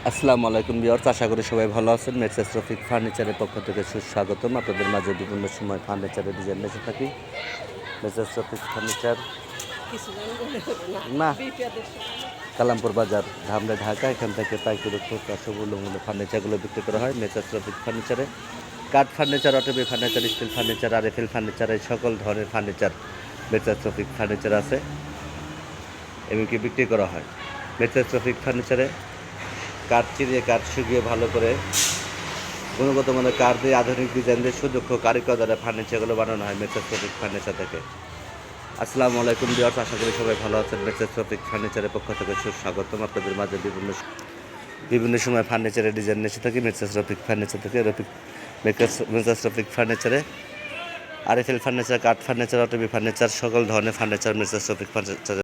আসসালামু আলাইকুম ভিউয়ার্স, আশা করি সবাই ভালো আছেন। মেসেজ রফিক ফার্নিচারের পক্ষ থেকে সুস্বাগতম। আপনাদের মাঝে বিভিন্ন সময় ফার্নিচারের ডিজাইন এসে থাকি। মেসেজ রফিক ফার্নিচার না কালামপুর বাজার, ধামরা, ঢাকা। এখান থেকে পাইকারি খুচরা সবগুলো ফার্নিচারগুলো বিক্রি করা হয় মেসেজ রফিক ফার্নিচারে। কাঠ furniture, Otobi furniture, steel furniture, RFL furniture, এই সকল ধরনের ফার্নিচার মেসেজ রফিক ফার্নিচার আছে, এমনকি বিক্রি করা হয়। মেসেজ রফিক ফার্নিচারে কাঠ চিরিয়ে, কাঠ শুকিয়ে ভালো করে গুণগত মানের কাঠ দিয়ে আধুনিক ডিজাইন দিয়ে সুদক্ষ কারিগর দ্বারা ফার্নিচারগুলো বানানো হয় মেসেজ রফিক ফার্নিচার থেকে। আসসালামু আলাইকুম ভিউয়ার্স, আশা করি সবাই ভালো আছেন। মেসেজ রফিক ফার্নিচারের পক্ষ থেকে সুস্বাগতম। আপনাদের মাঝে বিভিন্ন সময় ফার্নিচারের ডিজাইন এসে থাকি মেসেজ রফিক ফার্নিচার থেকে। মেসেজ রফিক ফার্নিচারে আরএফএল ফার্নিচার, কাঠ ফার্নিচার, অটোবি ফার্নিচার, সকল ধরনের ফার্নিচার মেসেজ রফিক ফার্নিচারে